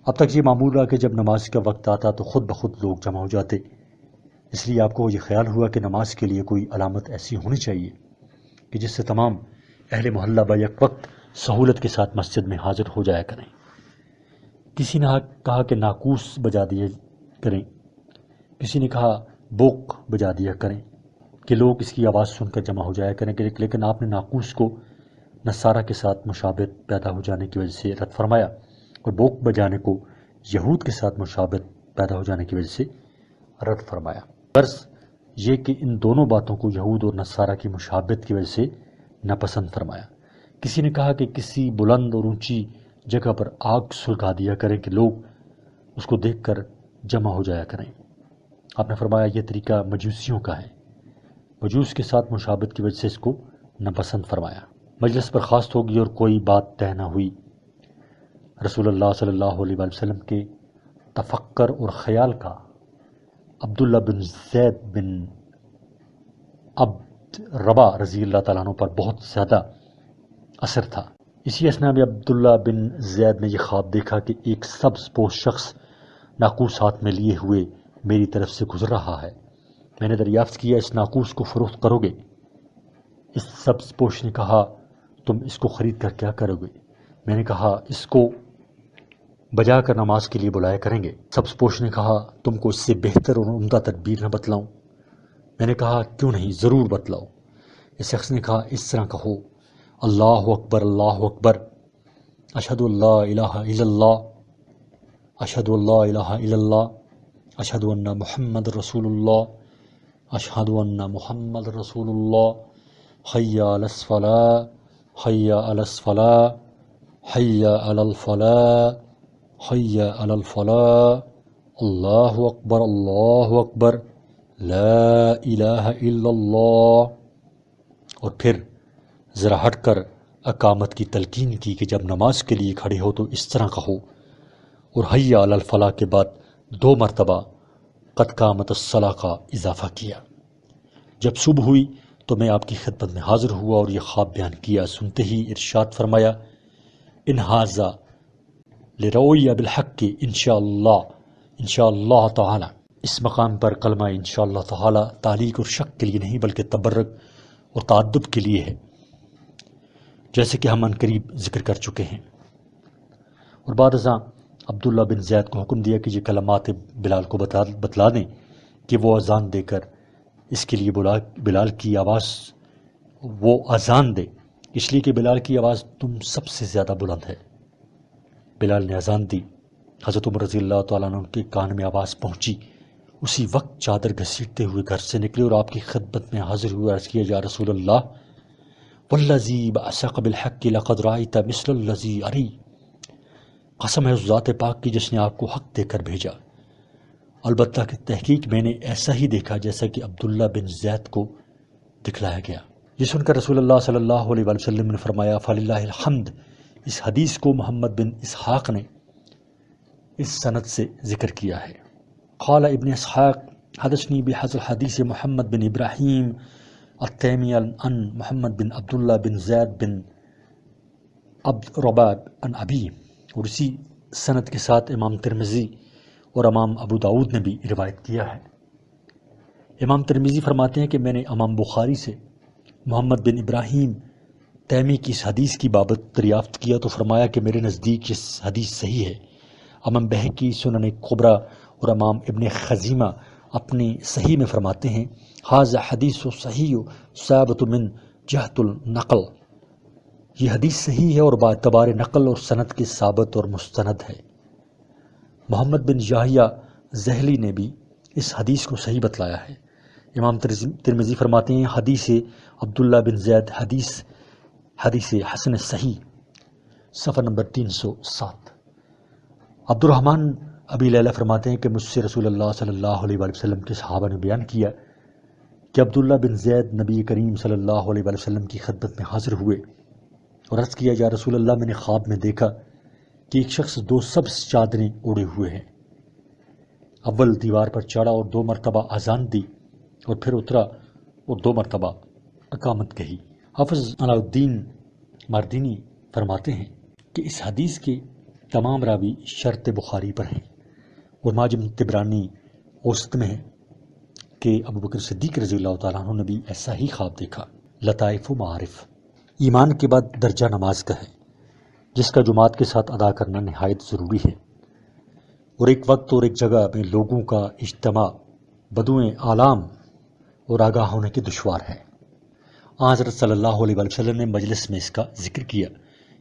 اب تک یہ معمول رہا کہ جب نماز کا وقت آتا تو خود بخود لوگ جمع ہو جاتے، اس لیے آپ کو یہ خیال ہوا کہ نماز کے لیے کوئی علامت ایسی ہونی چاہیے کہ جس سے تمام اہل محلہ با یک وقت سہولت کے ساتھ مسجد میں حاضر ہو جایا کریں۔ کسی نے کہا کہ ناقوس بجا دیا کریں، کسی نے کہا بوق بجا دیا کریں کہ لوگ اس کی آواز سن کر جمع ہو جایا کریں، لیکن آپ نے ناقوس کو نصارہ کے ساتھ مشابہت پیدا ہو جانے کی وجہ سے رد فرمایا اور بوق بجانے کو یہود کے ساتھ مشابہت پیدا ہو جانے کی وجہ سے رد فرمایا۔ غرض یہ کہ ان دونوں باتوں کو یہود اور نصارہ کی مشابہت کی وجہ سے ناپسند فرمایا۔ کسی نے کہا کہ کسی بلند اور اونچی جگہ پر آگ سلگا دیا کریں کہ لوگ اس کو دیکھ کر جمع ہو جایا کریں۔ آپ نے فرمایا یہ طریقہ مجوسیوں کا ہے، مجوس کے ساتھ مشابہت کی وجہ سے اس کو ناپسند فرمایا۔ مجلس برخاست ہوگی اور کوئی بات طے نہ ہوئی، رسول اللہ صلی اللہ علیہ وآلہ وسلم کے تفکر اور خیال کا عبداللہ بن زید بن عبد ربا رضی اللہ تعالیٰ عنہ پر بہت زیادہ اثر تھا۔ اسی اثنا میں عبداللہ بن زید نے یہ خواب دیکھا کہ ایک سبز پوش شخص ناقوس ہاتھ میں لیے ہوئے میری طرف سے گزر رہا ہے۔ میں نے دریافت کیا اس ناقوس کو فروخت کرو گے؟ اس سبز پوش نے کہا تم اس کو خرید کر کیا کرو گے؟ میں نے کہا اس کو بجا کر نماز کے لیے بلایا کریں گے۔ سبز پوش نے کہا تم کو اس سے بہتر اور عمدہ تدبیر نہ بتلاؤں؟ میں نے کہا کیوں نہیں، ضرور بتلاؤ۔ اس شخص نے کہا اس طرح کہو اللہ اکبر اللہ اکبر، اشہد اللہ الہ الا اللہ، اشہد اللہ الہ الا اللہ، اشہد ان محمد رسول اللہ، اشہد ان محمد رسول اللہ، حی علی الصلاۃ، حی علی الصلاۃ، حی علی الفلاح، حی علی الفلاح، اللہ اکبر، لا الہ الا اللہ۔ اور پھر ذرا ہٹ کر اقامت کی تلقین کی کہ جب نماز کے لیے کھڑے ہو تو اس طرح کہو، اور حی علی الفلاح کے بعد 2 مرتبہ قد قامت الصلاۃ کا اضافہ کیا۔ جب صبح ہوئی تو میں آپ کی خدمت میں حاضر ہوا اور یہ خواب بیان کیا۔ سنتے ہی ارشاد فرمایا ان ھذا لرؤیا بالحق انشاءاللہ تعالی۔ اس مقام پر کلمہ انشاءاللہ تعالی تعلیق اور شک کے لیے نہیں بلکہ تبرک اور تعدب کے لیے ہے، جیسے کہ ہم عنقریب ذکر کر چکے ہیں۔ اور بعد ازاں عبداللہ بن زید کو حکم دیا کہ یہ کلمات بلال کو بتلا دیں کہ وہ اذان دے کر اس کے لیے بلال کی آواز وہ اذان دے، اس لیے کہ بلال کی آواز تم سب سے زیادہ بلند ہے۔ بلال نے اذان دی، حضرت عمر رضی اللہ تعالیٰ عنہ کے کان میں آواز پہنچی، اسی وقت چادر گھسیٹتے ہوئے گھر سے نکلے اور آپ کی خدمت میں حاضر ہوئے، عرض کیا یا رسول اللہ والذی بعثک بالحق لقد رأیت مثل الذی اری، قسم ہے اس ذات پاک کی جس نے آپ کو حق دے کر بھیجا، البتہ کہ تحقیق میں نے ایسا ہی دیکھا جیسا کہ عبداللہ بن زید کو دکھلایا گیا۔ یہ سن کر رسول اللہ صلی اللہ علیہ وآلہ وسلم نے فرمایا فللہ الحمد۔ اس حدیث کو محمد بن اسحاق نے اس سند سے ذکر کیا ہے۔ قال ابن اسحاق حدثني بهذا الحديث محمد بن ابراہیم التیمی عن محمد بن عبداللہ بن زید بن عبد رباب عن ابی، اور اسی سند کے ساتھ امام ترمذی اور امام ابو داود نے بھی روایت کیا ہے۔ امام ترمذی فرماتے ہیں کہ میں نے امام بخاری سے محمد بن ابراہیم تیمی کی اس حدیث کی بابت دریافت کیا تو فرمایا کہ میرے نزدیک یہ حدیث صحیح ہے۔ امام بہقی سنن کبریٰ اور امام ابن خزیمہ اپنی صحیح میں فرماتے ہیں ھذا حدیث صحیح ثابت من جہت النقل، یہ حدیث صحیح ہے اور باعتبار نقل اور سند کے ثابت اور مستند ہے۔ محمد بن یحییٰ ذہلی نے بھی اس حدیث کو صحیح بتلایا ہے۔ امام ترمذی فرماتے ہیں حدیث عبداللہ بن زید حدیث حسن صحیح، صفحہ نمبر 307۔ عبد الرحمن ابی لیلہ فرماتے ہیں کہ مجھ سے رسول اللہ صلی اللہ علیہ وآلہ وسلم کے صحابہ نے بیان کیا کہ عبداللہ بن زید نبی کریم صلی اللہ علیہ وآلہ وسلم کی خدمت میں حاضر ہوئے اور عرض کیا یا رسول اللہ میں نے خواب میں دیکھا کہ ایک شخص 2 سبز چادریں اوڑے ہوئے ہیں، اول دیوار پر چڑھا اور 2 مرتبہ اذان دی اور پھر اترا اور 2 مرتبہ اقامت کہی۔ حافظ علاء الدین ماردینی فرماتے ہیں کہ اس حدیث کے تمام راوی شرط بخاری پر ہیں، اور معجم طبرانی اوسط میں ہے کہ ابو بکر صدیق رضی اللہ تعالیٰ عنہ نے بھی ایسا ہی خواب دیکھا۔ لطائف و معارف۔ ایمان کے بعد درجہ نماز کا ہے۔ جس کا جماعت کے ساتھ ادا کرنا نہایت ضروری ہے، اور ایک وقت اور ایک جگہ میں لوگوں کا اجتماع بدوئیں عالام اور آگاہ ہونے کی دشوار ہے۔ حضرت صلی اللہ علیہ وآلہ وسلم نے مجلس میں اس کا ذکر کیا،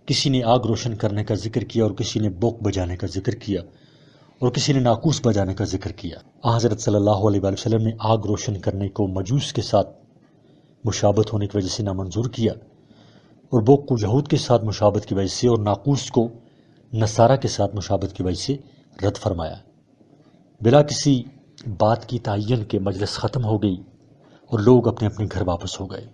کسی نے آگ روشن کرنے کا ذکر کیا اور کسی نے بوق بجانے کا ذکر کیا اور کسی نے ناقوس بجانے کا ذکر کیا۔ حضرت صلی اللہ علیہ وآلہ وسلم نے آگ روشن کرنے کو مجوس کے ساتھ مشابہت ہونے کی وجہ سے نامنظور کیا، اور بوق کو یہود کے ساتھ مشابہت کی وجہ سے اور ناقوس کو نصارہ کے ساتھ مشابہت کی وجہ سے رد فرمایا۔ بلا کسی بات کی تعین کے مجلس ختم ہو گئی اور لوگ اپنے اپنے گھر واپس ہو گئے۔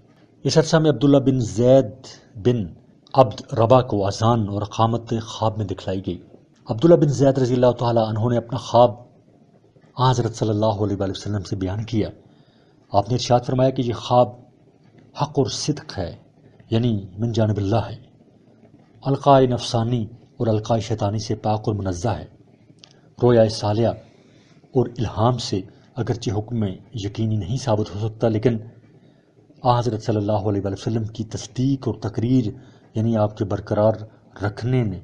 اس عرصہ میں عبداللہ بن زید بن عبد ربا کو اذان اور اقامت خواب میں دکھلائی گئی۔ عبداللہ بن زید رضی اللہ تعالیٰ عنہ نے اپنا خواب حضرت صلی اللہ علیہ وآلہ وسلم سے بیان کیا۔ آپ نے ارشاد فرمایا کہ یہ خواب حق اور صدق ہے، یعنی من جانب اللہ ہے، القائے نفسانی اور القائے شیطانی سے پاک اور منزہ ہے۔ رویا صالحہ اور الہام سے اگرچہ حکم میں یقینی نہیں ثابت ہو سکتا، لیکن حضرت صلی اللہ علیہ وآلہ وسلم کی تصدیق اور تقریر یعنی آپ کے برقرار رکھنے نے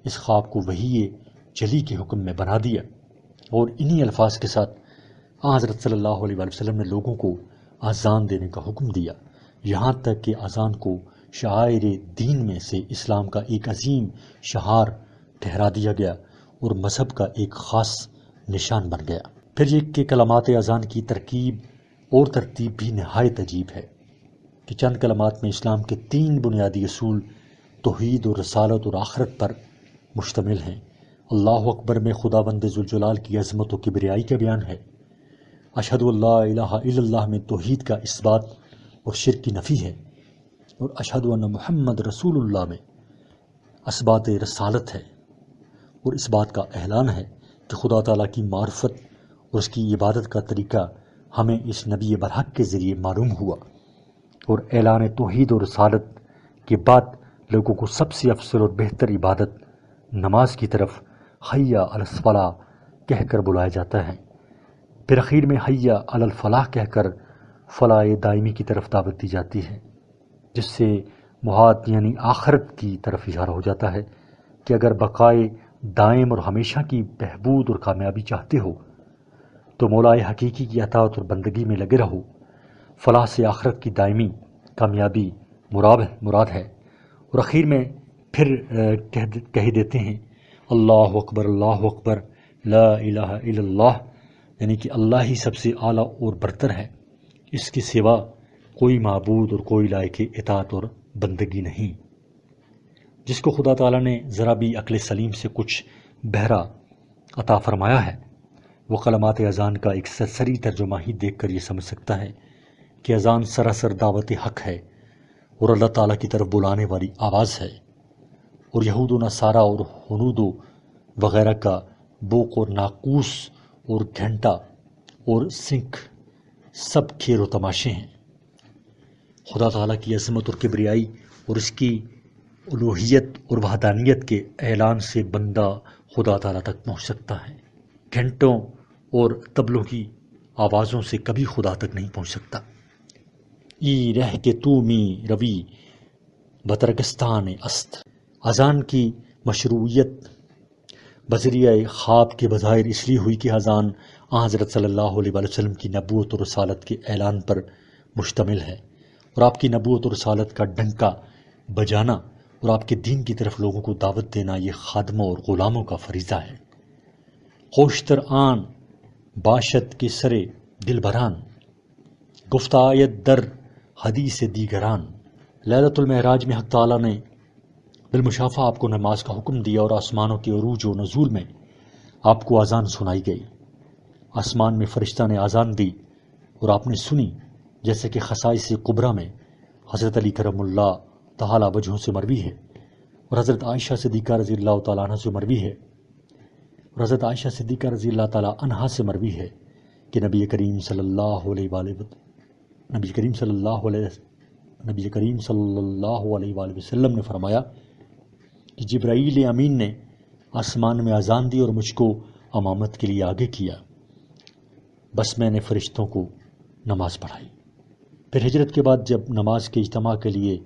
اس خواب کو وحی جلی کے حکم میں بنا دیا، اور انہی الفاظ کے ساتھ حضرت صلی اللہ علیہ وآلہ وسلم نے لوگوں کو اذان دینے کا حکم دیا، یہاں تک کہ اذان کو شعائر دین میں سے اسلام کا ایک عظیم شعار ٹھہرا دیا گیا اور مذہب کا ایک خاص نشان بن گیا۔ پھر یہ کہ کلمات اذان کی ترکیب اور ترتیب بھی نہایت عجیب ہے کہ چند کلمات میں اسلام کے 3 بنیادی اصول توحید اور رسالت اور آخرت پر مشتمل ہیں۔ اللہ اکبر میں خداوند ذوالجلال کی عظمت و کبریائی کا بیان ہے، اشہد ان لا الہ الا اللہ میں توحید کا اثبات اور شرک کی نفی ہے، اور اشہد ان محمد رسول اللہ میں اثبات رسالت ہے اور اس بات کا اعلان ہے کہ خدا تعالیٰ کی معرفت اور اس کی عبادت کا طریقہ ہمیں اس نبی برحق کے ذریعے معلوم ہوا، اور اعلان توحید اور رسالت کے بعد لوگوں کو سب سے افضل اور بہتر عبادت نماز کی طرف حی علی الصلاۃ کہہ کر بلایا جاتا ہے۔ پھر اخیر میں حی علی الفلاح کہہ کر فلاح دائمی کی طرف دعوت دی جاتی ہے، جس سے محاد یعنی آخرت کی طرف اشارہ ہو جاتا ہے کہ اگر بقائے دائم اور ہمیشہ کی بہبود اور کامیابی چاہتے ہو تو مولائے حقیقی کی اطاعت اور بندگی میں لگے رہو۔ فلاح سے آخرت کی دائمی کامیابی مراد ہے، اور اخیر میں پھر کہہ دیتے ہیں اللہ اکبر لا الہ الا اللہ، یعنی کہ اللہ ہی سب سے اعلیٰ اور برتر ہے، اس کے سوا کوئی معبود اور کوئی لائق اطاعت اور بندگی نہیں۔ جس کو خدا تعالیٰ نے ذرا بھی عقل سلیم سے کچھ بہرا عطا فرمایا ہے، وہ کلمات اذان کا ایک سرسری ترجمہ ہی دیکھ کر یہ سمجھ سکتا ہے کہ اذان سراسر دعوت حق ہے اور اللہ تعالیٰ کی طرف بلانے والی آواز ہے، اور یہود و نصارہ اور ہنود وغیرہ کا بوق اور ناقوس اور گھنٹا اور سنکھ سب کھیل و تماشے ہیں۔ خدا تعالیٰ کی عظمت اور کبریائی اور اس کی الوہیت اور وحدانیت کے اعلان سے بندہ خدا تعالیٰ تک پہنچ سکتا ہے، گھنٹوں اور طبلوں کی آوازوں سے کبھی خدا تک نہیں پہنچ سکتا۔ ای رہ کے تو می روی بترکستان است۔ اذان کی مشروعیت بذریعہ خواب کے بظاہر اس لیے ہوئی کہ اذان حضرت صلی اللہ علیہ وآلہ وسلم کی نبوت اور رسالت کے اعلان پر مشتمل ہے، اور آپ کی نبوت اور رسالت کا ڈنکا بجانا اور آپ کے دین کی طرف لوگوں کو دعوت دینا یہ خادموں اور غلاموں کا فریضہ ہے۔ خوشتر آن باشد کے سرے دل بران، گفت آیت در حدیث دیگران۔ لیلۃ المعراج میں حق تعالیٰ نے بالمشافہ آپ کو نماز کا حکم دیا، اور آسمانوں کے عروج و نزول میں آپ کو اذان سنائی گئی۔ آسمان میں فرشتہ نے اذان دی اور آپ نے سنی، جیسے کہ خصائص کبریٰ میں حضرت علی کرم اللہ تعالیٰ وجہوں سے مروی ہے، اور حضرت عائشہ صدیقہ رضی اللہ تعالیٰ عنہ سے مروی ہے، اور حضرت عائشہ صدیقہ رضی اللہ تعالیٰ عنہا سے مروی ہے کہ نبی کریم صلی اللہ علیہ وآلہ وسلم نے فرمایا کہ جبرائیل امین نے آسمان میں اذان دی اور مجھ کو امامت کے لیے آگے کیا، بس میں نے فرشتوں کو نماز پڑھائی۔ پھر ہجرت کے بعد جب نماز کے اجتماع کے لیے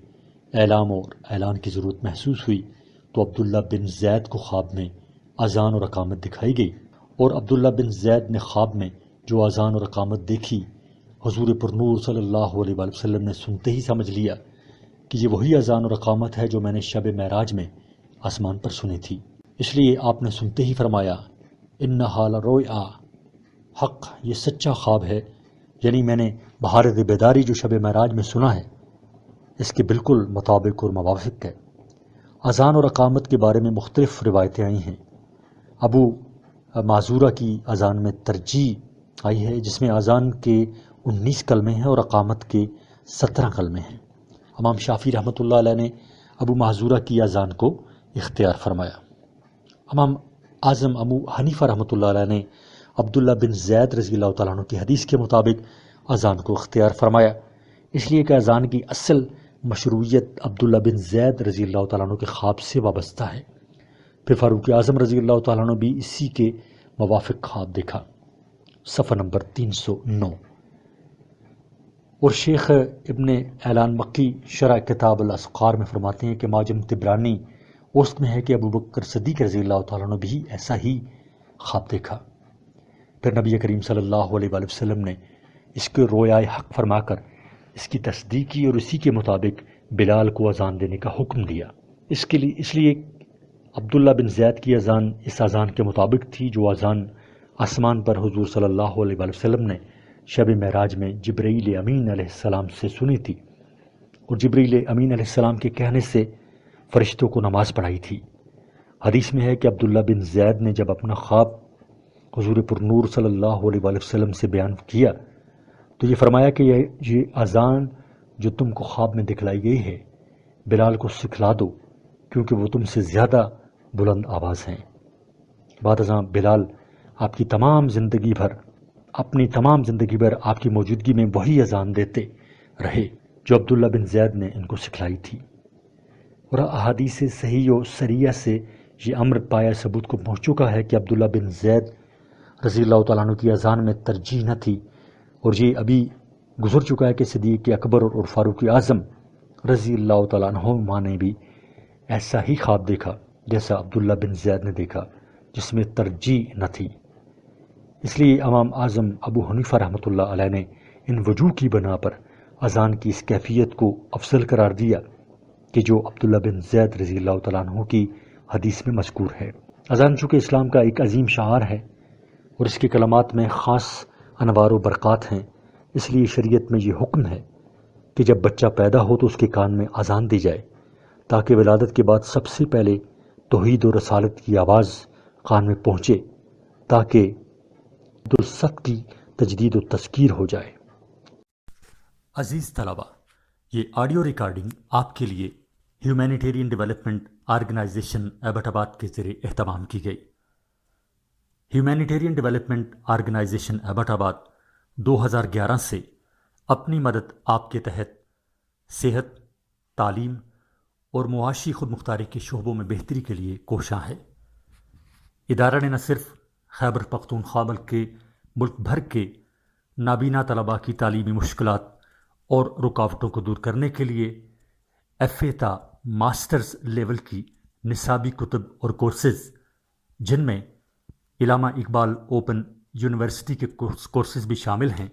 اعلام اور اعلان کی ضرورت محسوس ہوئی تو عبداللہ بن زید کو خواب میں اذان اور اقامت دکھائی گئی، اور عبداللہ بن زید نے خواب میں جو اذان اور اقامت دیکھی حضور پرنور صلی اللہ علیہ وآلہ وسلم نے سنتے ہی سمجھ لیا کہ یہ وہی اذان اور اقامت ہے جو میں نے شب معراج میں آسمان پر سنی تھی۔ اس لیے آپ نے سنتے ہی فرمایا انہا لرؤیا حق، یہ سچا خواب ہے، یعنی میں نے بحارت بیداری جو شب معراج میں سنا ہے اس کے بالکل مطابق اور موافق ہے۔ اذان اور اقامت کے بارے میں مختلف روایتیں آئی ہیں۔ ابو معذورہ کی اذان میں ترجیح آئی ہے جس میں اذان کے 19 کلمے ہیں اور اقامت کے 17 کلمے ہیں۔ امام شافعی رحمۃ اللہ علیہ نے ابو معذورہ کی اذان کو اختیار فرمایا۔ امام اعظم ابو حنیفہ رحمۃ اللہ علیہ نے عبداللہ بن زید رضی اللہ تعالیٰ عنہ کی حدیث کے مطابق اذان کو اختیار فرمایا، اس لیے کہ اذان کی اصل مشروعیت عبداللہ بن زید رضی اللہ تعالیٰ عنہ کے خواب سے وابستہ ہے۔ پھر فاروق اعظم رضی اللہ تعالیٰ عنہ بھی اسی کے موافق خواب دیکھا۔ صفحہ نمبر 309۔ اور شیخ ابن اعلان مکی شرح کتاب الاسقار میں فرماتے ہیں کہ معجم طبرانی اس میں ہے کہ ابو بکر صدیق رضی اللہ تعالیٰ عنہ بھی ایسا ہی خواب دیکھا۔ پھر نبی کریم صلی اللہ علیہ وآلہ وسلم نے اس کے رویائے حق فرما کر اس کی تصدیق کی اور اسی کے مطابق بلال کو اذان دینے کا حکم دیا۔ اس لیے عبداللہ بن زید کی اذان اس اذان کے مطابق تھی جو اذان آسمان پر حضور صلی اللہ علیہ وآلہ وسلم نے شب معراج میں جبرائیل امین علیہ السلام سے سنی تھی، اور جبرائیل امین علیہ السلام کے کہنے سے فرشتوں کو نماز پڑھائی تھی۔ حدیث میں ہے کہ عبداللہ بن زید نے جب اپنا خواب حضور پرنور صلی اللہ علیہ وآلہ وسلم سے بیان کیا تو یہ فرمایا کہ یہ اذان جو تم کو خواب میں دکھلائی گئی ہے بلال کو سکھلا دو، کیونکہ وہ تم سے زیادہ بلند آواز ہیں۔ بعد ازاں بلال اپنی تمام زندگی بھر آپ کی موجودگی میں وہی اذان دیتے رہے جو عبداللہ بن زید نے ان کو سکھلائی تھی، اور احادیث صحیح و سریہ سے یہ امر پایا ثبوت کو پہنچ چکا ہے کہ عبداللہ بن زید رضی اللہ تعالیٰ عنہ کی اذان میں ترجیح نہ تھی، اور یہ ابھی گزر چکا ہے کہ صدیق اکبر اور فاروق اعظم رضی اللہ تعالیٰ عنہما نے بھی ایسا ہی خواب دیکھا جیسا عبداللہ بن زید نے دیکھا، جس میں ترجیح نہ تھی۔ اس لیے امام اعظم ابو حنیفہ رحمۃ اللہ علیہ نے ان وجوہ کی بنا پر اذان کی اس کیفیت کو افضل قرار دیا کہ جو عبداللہ بن زید رضی اللہ تعالیٰ عنہ کی حدیث میں مذکور ہے۔ اذان چونکہ اسلام کا ایک عظیم شعار ہے اور اس کے کلمات میں خاص انوار و برکات ہیں، اس لیے شریعت میں یہ حکم ہے کہ جب بچہ پیدا ہو تو اس کے کان میں اذان دی جائے تاکہ ولادت کے بعد سب سے پہلے توحید و رسالت کی آواز کان میں پہنچے، تاکہ دلست کی تجدید و تذکیر ہو جائے۔ عزیز طلبہ، یہ آڈیو ریکارڈنگ آپ کے لیے ہیومینیٹیرین ڈیولپمنٹ آرگنائزیشن ایبٹ آباد کے ذریعے اہتمام کی گئی۔ ہیومینیٹیرین ڈیولپمنٹ آرگنائزیشن ایبٹ آباد 2011 سے اپنی مدد آپ کے تحت صحت، تعلیم اور معاشی خود مختاری کے شعبوں میں بہتری کے لیے کوشاں ہے۔ ادارہ نے نہ صرف خیبر پختونخوا بلکہ ملک بھر کے نابینا طلباء کی تعلیمی مشکلات اور رکاوٹوں کو دور کرنے کے لیے ایف اے تا ماسٹرز لیول کی نصابی کتب اور کورسز، جن میں علامہ اقبال اوپن یونیورسٹی کے کورسز بھی شامل ہیں،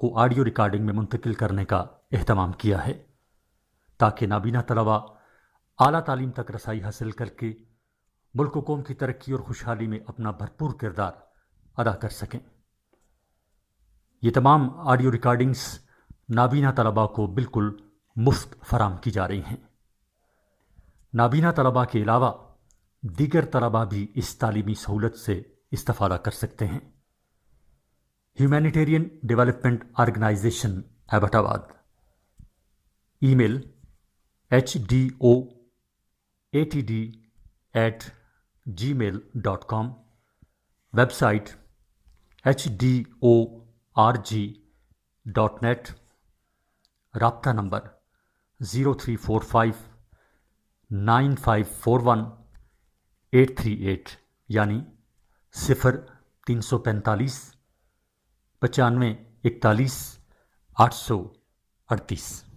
کو آڈیو ریکارڈنگ میں منتقل کرنے کا اہتمام کیا ہے تاکہ نابینا طلباء اعلیٰ تعلیم تک رسائی حاصل کر کے ملک و قوم کی ترقی اور خوشحالی میں اپنا بھرپور کردار ادا کر سکیں۔ یہ تمام آڈیو ریکارڈنگز نابینا طلباء کو بالکل مفت فراہم کی جا رہی ہیں۔ نابینا طلباء کے علاوہ دیگر طلباء بھی اس تعلیمی سہولت سے استفادہ کر سکتے ہیں۔ ہیومینیٹیرین ڈیولپمنٹ آرگنائزیشن ایبٹ آباد، ای میل HDOATD@gmail.com، ویب سائٹ HDORG.net، رابطہ نمبر 03459541-838 یعنی 0345 95 41 838۔